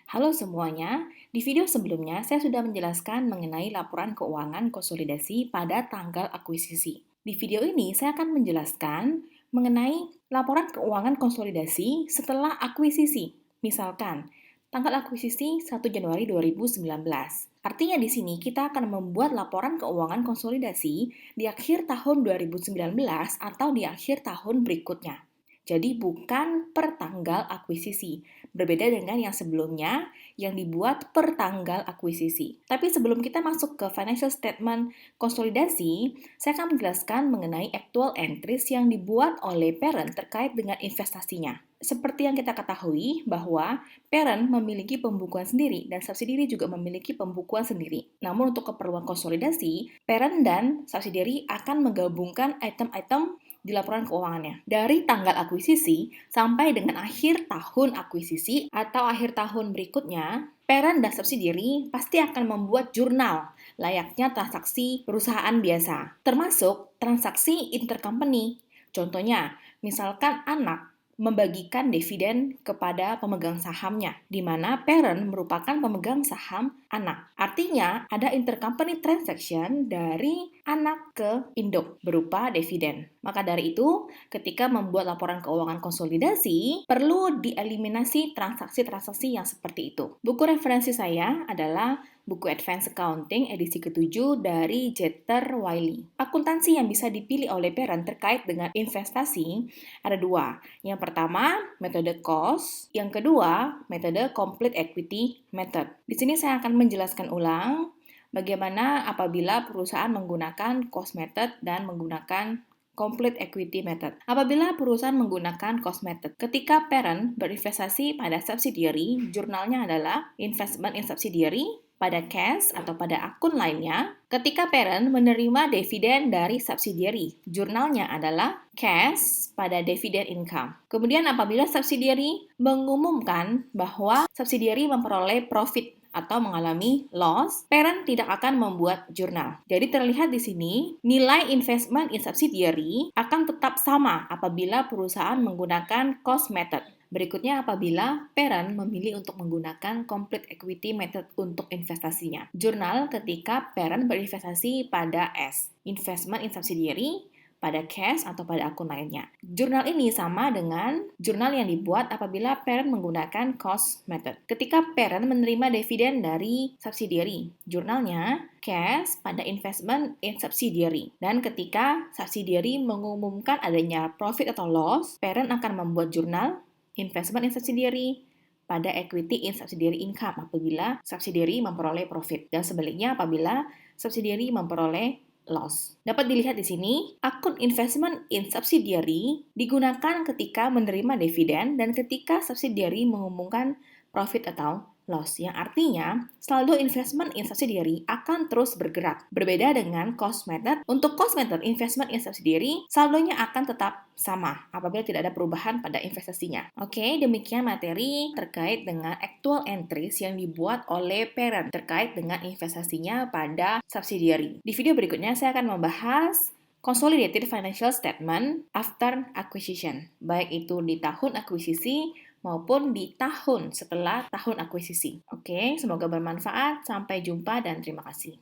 Halo semuanya, di video sebelumnya saya sudah menjelaskan mengenai laporan keuangan konsolidasi pada tanggal akuisisi. Di video ini saya akan menjelaskan mengenai laporan keuangan konsolidasi setelah akuisisi. Misalkan, tanggal akuisisi 1 Januari 2019. Artinya di sini kita akan membuat laporan keuangan konsolidasi di akhir tahun 2019 atau di akhir tahun berikutnya. Jadi bukan per tanggal akuisisi. Berbeda dengan yang sebelumnya yang dibuat per tanggal akuisisi. Tapi sebelum kita masuk ke financial statement konsolidasi, saya akan menjelaskan mengenai actual entries yang dibuat oleh parent terkait dengan investasinya. Seperti yang kita ketahui bahwa parent memiliki pembukuan sendiri dan subsidiary juga memiliki pembukuan sendiri. Namun untuk keperluan konsolidasi, parent dan subsidiary akan menggabungkan item-item di laporan keuangannya. Dari tanggal akuisisi sampai dengan akhir tahun akuisisi atau akhir tahun berikutnya, parent dan subsidiary pasti akan membuat jurnal layaknya transaksi perusahaan biasa, termasuk transaksi intercompany. Contohnya, misalkan anak membagikan dividen kepada pemegang sahamnya, di mana parent merupakan pemegang saham anak. Artinya, ada intercompany transaction dari anak ke induk berupa dividen. Maka dari itu, ketika membuat laporan keuangan konsolidasi, perlu dieliminasi transaksi-transaksi yang seperti itu. Buku referensi saya adalah buku Advanced Accounting edisi ke-7 dari Jeter Wiley. Akuntansi yang bisa dipilih oleh parent terkait dengan investasi ada dua. Yang pertama, metode cost. Yang kedua, metode complete equity method. Di sini saya akan menjelaskan ulang bagaimana apabila perusahaan menggunakan cost method dan menggunakan complete equity method. Apabila perusahaan menggunakan cost method, ketika parent berinvestasi pada subsidiary, jurnalnya adalah investment in subsidiary, pada cash atau pada akun lainnya, ketika parent menerima dividen dari subsidiary, jurnalnya adalah cash pada dividend income. Kemudian apabila subsidiary mengumumkan bahwa subsidiary memperoleh profit atau mengalami loss, parent tidak akan membuat jurnal. Jadi terlihat di sini, nilai investment in subsidiary akan tetap sama apabila perusahaan menggunakan cost method. Berikutnya apabila parent memilih untuk menggunakan complete equity method untuk investasinya. Jurnal ketika parent berinvestasi pada S, investment in subsidiary, pada cash atau pada akun lainnya. Jurnal ini sama dengan jurnal yang dibuat apabila parent menggunakan cost method. Ketika parent menerima dividen dari subsidiary, jurnalnya cash pada investment in subsidiary. Dan ketika subsidiary mengumumkan adanya profit atau loss, parent akan membuat jurnal investment in subsidiary pada equity in subsidiary income apabila subsidiary memperoleh profit dan sebaliknya apabila subsidiary memperoleh loss. Dapat dilihat di sini, akun investment in subsidiary digunakan ketika menerima dividen dan ketika subsidiary mengumumkan profit atau loss, yang artinya saldo investment in subsidiary akan terus bergerak. Berbeda dengan cost method, untuk cost method investment in subsidiary, saldonya akan tetap sama apabila tidak ada perubahan pada investasinya. Oke, demikian materi terkait dengan actual entries yang dibuat oleh parent terkait dengan investasinya pada subsidiary. Di video berikutnya saya akan membahas consolidated financial statement after acquisition, baik itu di tahun akuisisi maupun di tahun setelah tahun akuisisi. Oke, semoga bermanfaat. Sampai jumpa dan terima kasih.